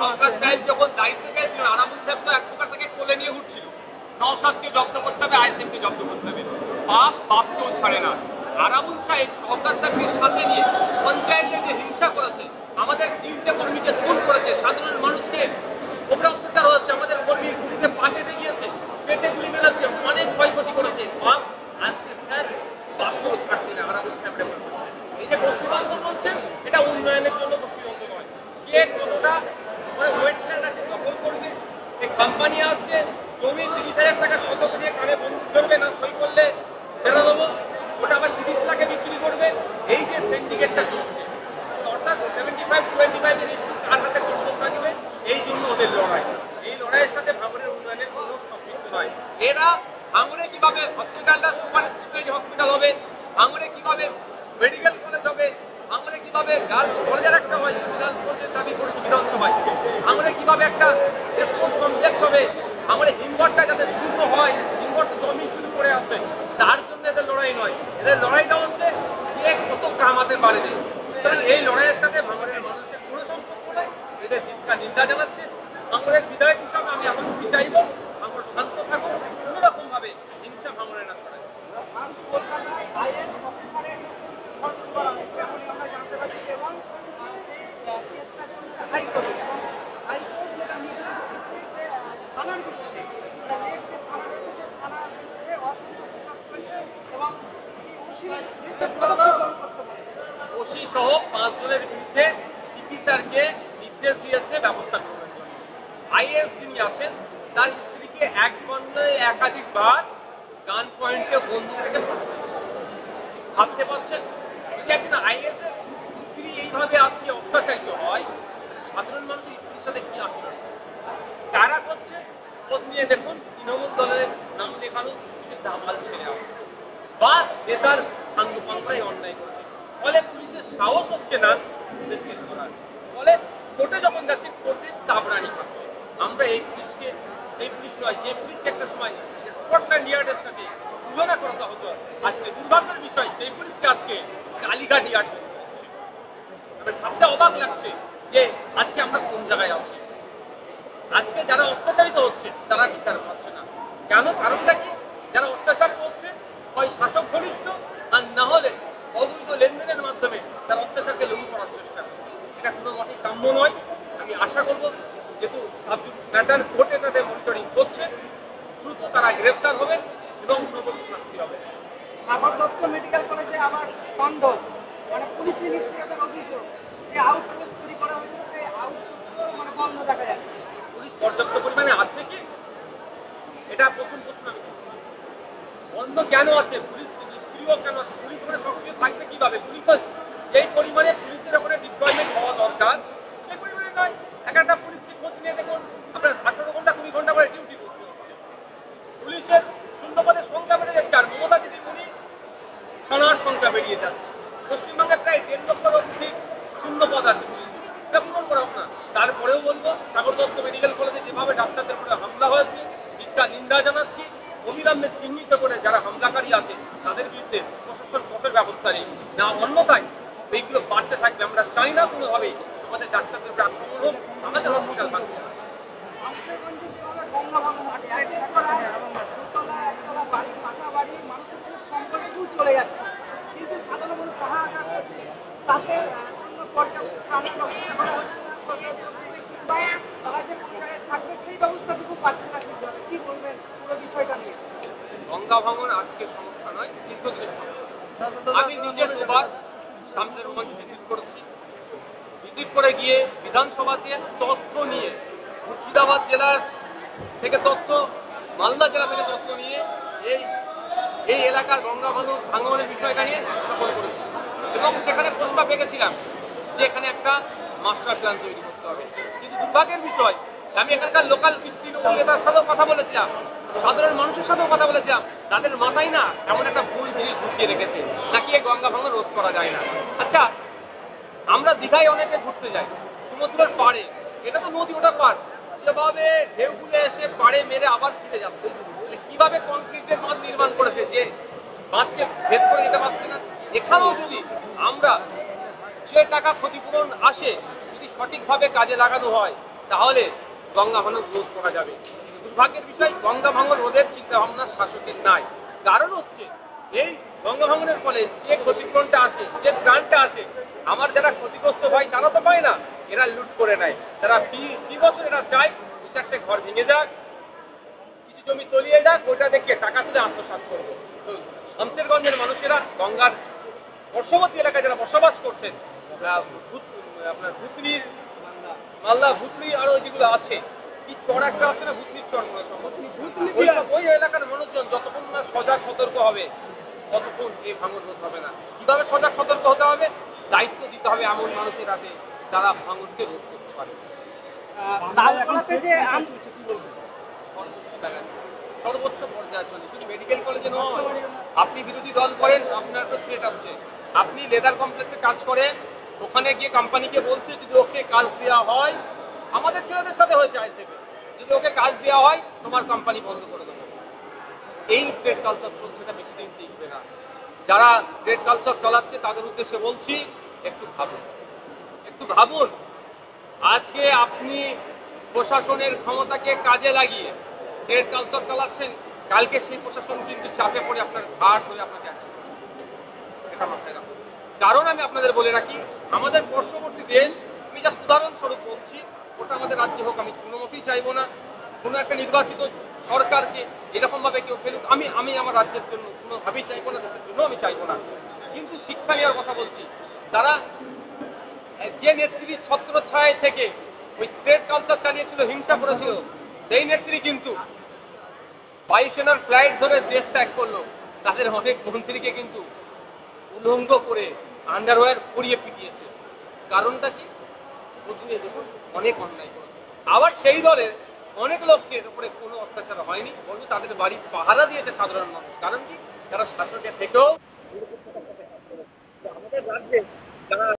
সরকার সাহেব যখন দায়িত্ব পেয়েছিলেন, আরাবুল সাহেব তো এক প্রকার থেকে কোলে নিয়ে উঠছিল। নওশাদকে জব্দ করতে হবে, আইসিএমকে জব্দ করতে হবে। বাপকেও ছাড়ে না। আরাবুল সাহেব সরকার সাহেবকে সাথে নিয়ে পঞ্চায়েতে যে হিংসা করেছে, আমাদের 3টে কর্মীকে খুন করেছে, সাধারণ মানুষকে ওপরে অত্যাচার হচ্ছে, আমাদের কর্মীর গুলিতে পা কেটে গিয়েছে, পেটে গুলি মেলাচ্ছে, অনেক ক্ষয়ক্ষতি করেছে। আজকে স্যার বাপকেও ছাড়ছে না, আরাবুল সাহেব রেফার করছে। এই যে গোষ্ঠীদ্বন্দ্ব বলছেন, এটা উন্নয়নের জন্য গোষ্ঠীদ্বন্দ্ব নয়। কে কতটা ওয়েটল্যান্ড আছে দখল করবে, এই কোম্পানি আসছে, জমি 30,000 টাকা শতক দিয়ে কানে বন্দুক ধরবে, না সই করলে ফেরা দেবো, ওটা আবার 30 লাখে বিক্রি করবে। এই যে সিন্ডিকেটটা চলছে, অর্থাৎ 75-25 এর ইস্যু কার হাতে কন্ট্রোল থাকবে, এই জন্য ওদের লড়াই। এই লড়াইয়ের সাথে ভাঙড়ের উন্নয়নের কোনো সম্পৃক্ত নয়। এরা ভাঙড়ে কিভাবে হসপিটালটা সুপার স্পেশালিটি হসপিটাল হবে, ভাঙড়ে কিভাবে মেডিকেল কলেজ হবে, ভাঙড়ে কিভাবে গার্লস কলেজের একটা হয়, গার্লস কলেজের দাবি করেছে বিধানসভায়, ভাঙড়ে কিভাবে একটা স্পোর্টস কমপ্লেক্স হবে, ভাঙড়ে হিমঘরটা যাতে দ্রুত হয়, হিমঘর তো জমি শুরু করে আছে, তার জন্য এদের লড়াই নয়। এদের লড়াইটা হচ্ছে কে কত কামাতে পারবে। সুতরাং এই লড়াইয়ের সাথে ভাঙড়ের মানুষের কোনো সম্পর্ক নেই, এদের ধিক্কার নিন্দা জানাচ্ছে। ভাঙড়ের বিধায়ক হিসাবে আমি এখন কি চাইব, ভাঙড় শান্ত থাকুক, কোনো রকম ভাবে হিংসা ভাঙড়ে না ছড়ায়। ওসি সহ 5 জনের বিরুদ্ধে সিপি স্যারকে নির্দেশ দিয়েছে ব্যবস্থা গ্রহণের জন্য। আইএস যিনি আছেন, তার স্ত্রীকে এক ঘন্টায় একাধিকবার গান পয়েন্টে বন্দুক রেখে ভাবতে পারছেন, যদি একজন আইএস এর স্ত্রী এইভাবে আজকে অত্যাচারিত হয়, সাধারণ মানুষের স্ত্রীর সাথে কি আচরণ করছে, কারা করছে, খোঁজ নিয়ে দেখুন। তৃণমূল দলের নাম লেখানো কিছু দামাল ছেলে আছে বা নেতার সাঙ্গপাঙ্গায় অন্যায় করছে, ফলে পুলিশের সাহস হচ্ছে না ওদেরকে ধরার। ফলে কোর্টে যখন যাচ্ছে, কোর্টে চাবরানি খাচ্ছে। আমরা এই পুলিশকে সেই পুলিশ নয়, যে পুলিশকে একটা সময় স্কটল্যান্ড ইয়ার্ডের সাথে তুলনা করতে হতো, আজকে দুর্ভাগ্যের বিষয় সেই পুলিশকে আজকে কালীঘাট ইয়ার্ড করতে হচ্ছে। ভাবতে অবাক লাগছে যে আজকে আমরা কোন জায়গায় আছি। আজকে যারা অত্যাচারিত হচ্ছে তারা বিচার পাচ্ছে না। কেন? কারণটা কি? যারা অত্যাচার করছে হয় শাসক ঘনিষ্ঠ, আর না হলে অবৈধ লেনদেনের মাধ্যমে তারা অত্যাচারকে লঘু করার চেষ্টা করছে। এটা কোনো মতেই কাম্য নয়। আমি আশা করব, যেহেতু সাবজেক্ট ম্যাটার কোর্টে তাদের মনিটরিং করছে, দ্রুত তারা গ্রেফতার হবে এবং সর্বোচ্চ শাস্তি হবে। সাগর দত্ত মেডিকেল কলেজে আবার খণ্ডন, মানে পুলিশি নিষ্ক্রিয়তার অভিযোগ, যে আউটপোস্ট তৈরি করা হয়েছিল সেই আউটপোস্ট মানে বন্ধ দেখা যাচ্ছে। পুলিশ পর্যাপ্ত পরিমাণে আছে কি? এটা প্রথম প্রশ্ন আমি করছি। বন্ধ কেন আছে? পুলিশ নিষ্ক্রিয় কেন আছে? পুলিশ মানে সক্রিয় থাকবে কিভাবে? পুলিশ তো যেই পরিমাণে পুলিশের ওপরে ডিপ্লয়মেন্ট হওয়া দরকার সেই পরিমাণে নয়। একটা পুলিশকে খোঁজ নিয়ে দেখুন, আপনার 18 ঘন্টা 20 ঘন্টা করে ডিউটি করতে হচ্ছে। পুলিশের শূন্যপদের সংখ্যা বেড়ে যাচ্ছে, আর মমতা দিদিমণি থানার সংখ্যা বেরিয়ে যাচ্ছে। পশ্চিমবঙ্গে প্রায় 1.5 লক্ষের অধিক শূন্যপদ আছে পুলিশের, এটা পূরণ করা হোক না। তারপরেও বলবো, সাগর দত্ত মেডিকেল কলেজে যেভাবে ডাক্তারদের উপরে হামলা হয়েছে, ধিক্কার নিন্দা জানাচ্ছি। অবিলম্বে চিহ্নিত করে যারা হামলাকারী আছে তাদের বিরুদ্ধে প্রশাসন কঠোর ব্যবস্থা নেই, না অন্যথায় এইগুলো বাড়তে থাকবে। আমরা চাই না কোনোভাবেই আমাদের ডাক্তারদের উপরে আক্রমণ হোক, আমাদের হসপিটাল ভাঙতে হবে। শামশেরগঞ্জে যেভাবে গঙ্গা ভাঙন ঘটে, দোতলা একতলা বাড়ি, পাকা বাড়ি, মানুষের সম্পর্কেও চলে যাচ্ছে, কিন্তু সাধারণ মানুষ হাহাকার করছে। তাতে জন্য পর্যাপ্ত খাওয়ানোর ব্যবস্থা করা হচ্ছে না, সরকার কিংবা তারা যে কোন জায়গায় থাকবে সেই ব্যবস্থাটুকু পাচ্ছে না। কিন্তু কি বলবেন পুরো বিষয়টা নিয়ে? গঙ্গা ভাঙন আজকে সমস্যা নয়, দীর্ঘদিনের সমস্যা। আমি নিজে দুবার শামশেরগঞ্জ ভিজিট করেছি। ভিজিট করে গিয়ে বিধানসভাতে তথ্য নিয়ে, মুর্শিদাবাদ জেলার থেকে তথ্য, মালদা জেলা থেকে তথ্য নিয়ে এই এলাকার গঙ্গা ভাঙনের বিষয়টা নিয়ে উপস্থাপন করেছি এবং সেখানে প্রস্তাব রেখেছিলাম যে এখানে একটা মাস্টার প্ল্যান তৈরি করতে হবে। কিন্তু দুর্ভাগ্যের বিষয়, আমি এখানকার লোকাল তৃণমূল নেতার সাথেও কথা বলেছিলাম, সাধারণ মানুষের সাথেও কথা বলেছিলাম, তাদের মাথায় না এমন একটা ভুল জিনিস ঢুকিয়ে রেখেছে, নাকি এই গঙ্গা ভাঙন রোধ করা যায় না। আচ্ছা, আমরা দীঘায় অনেকে ঘুরতে যাই, সমুদ্রের পাড়ে, এটা তো নদী, ওটা পাড়, যেভাবে ঢেউগুলো এসে পাড়ে মেরে আবার ফিরে যাচ্ছে, কিভাবে কংক্রিটের বাঁধ নির্মাণ করেছে যে বাঁধকে ভেদ করে দিতে পারছে না। এখানেও যদি আমরা যে টাকা ক্ষতিপূরণ আসে যদি সঠিকভাবে কাজে লাগানো হয়, তাহলে গঙ্গা ভাঙন রোধ করা যাবে। দুর্ভাগ্যের বিষয়, গঙ্গা ভাঙন রোধের চিন্তা ভাবনা শাসকের নাই। কারণ হচ্ছে এই গঙ্গা ভাঙনের ফলে যে ক্ষতিপূরণটা আসে, যে ত্রাণটা আসে, আমার যারা ক্ষতিগ্রস্ত ভাই তারা তো পায় না, এরা লুট করে নেয়। তারা ফি বছর এরা চায় দু চারটে ঘর ভেঙে যাক, কিছু জমি তলিয়ে যাক, ওটা দেখে টাকা তুলে আত্মসাৎ করবো। তো শামসেরগঞ্জের মানুষেরা গঙ্গার পার্শ্ববর্তী এলাকায় যারা বসবাস করছেন, আপনার ভুতনির মালদা ভুতনি আরো যেগুলো আছে, কি চর একটা আছে না, ভুতনির চর মনে হয় সম্ভবত। ওই এলাকার মানুষজন যতক্ষণ না সজাগ সতর্ক হবে ততক্ষণ এই ভাঙন রোধ হবে না। কিভাবে সজাগ সতর্ক হতে হবে? দায়িত্ব দিতে হবে এমন মানুষের হাতে যারা ভাঙনকে রোধ করতে পারে। তালতলাতে যে সর্বোচ্চ জায়গায়, সর্বোচ্চ পর্যায়ে চলে, শুধু মেডিকেল কলেজে নয়। আপনি বিরোধী দল করেন, আপনার তো থ্রেট আসছে। আপনি লেদার কমপ্লেক্সে কাজ করেন, ওখানে গিয়ে কোম্পানিকে বলছে যদি ওকে কাজ দেওয়া হয়, আমাদের ছেলেদের সাথে হয়েছে আইসিএফে, যদি ওকে কাজ দেওয়া হয় তোমার কোম্পানি বন্ধ করে দেবো। এই ট্রেড কালচার চলছে, এটা বেশি দিন টিকবে না। যারা ট্রেড কালচার চালাচ্ছে তাদের উদ্দেশ্যে বলছি, একটু ভাবুন, একটু ভাবুন। আজকে আপনি প্রশাসনের ক্ষমতাকে কাজে লাগিয়ে ট্রেড কালচার চালাচ্ছেন, কালকে সেই প্রশাসন কিন্তু চাপে পড়ে আপনার ঘাট ধরে আপনাকে action করবে। এটা মাথায় রাখুন। কারণ আমি আপনাদের বলে রাখি, আমাদের পার্শ্ববর্তী দেশ, আমি জাস্ট উদাহরণস্বরূপ বলছি, ওটা আমাদের রাজ্যে হোক, আমি কোনো মতেই চাইবো না কোনো একটা নির্বাচিত সরকারকে এরকম ভাবে কেউ ফেলুক। আমি আমার রাজ্যের জন্য কোনোভাবেই চাইবো না, দেশের জন্য আমি চাইবো না। কিন্তু শিক্ষা নেওয়ার কথা বলছি, তারা যে নেত্রীর ছত্রছায়া থেকে ওই ট্রেড কালচার চালিয়েছিল, হিংসা করেছিল, সেই নেত্রী কিন্তু বায়ুসেনার ফ্লাইট ধরে দেশ ত্যাগ করলো। তাদের অনেক মন্ত্রীকে কিন্তু উলঙ্গ করে আন্ডারওয়্যার পরিয়ে পিটিয়েছে। কারণটা কি? বুঝিয়ে দেখুন, অনেক অন্যায় করেছে। আবার সেই দলের অনেক লোকের উপরে কোনো অত্যাচার হয়নি, বরং তাদের বাড়ি পাহারা দিয়েছে সাধারণ মানুষ। কারণ কি? তারা শাসকে থেকেও আমাদের রাজ্যে যারা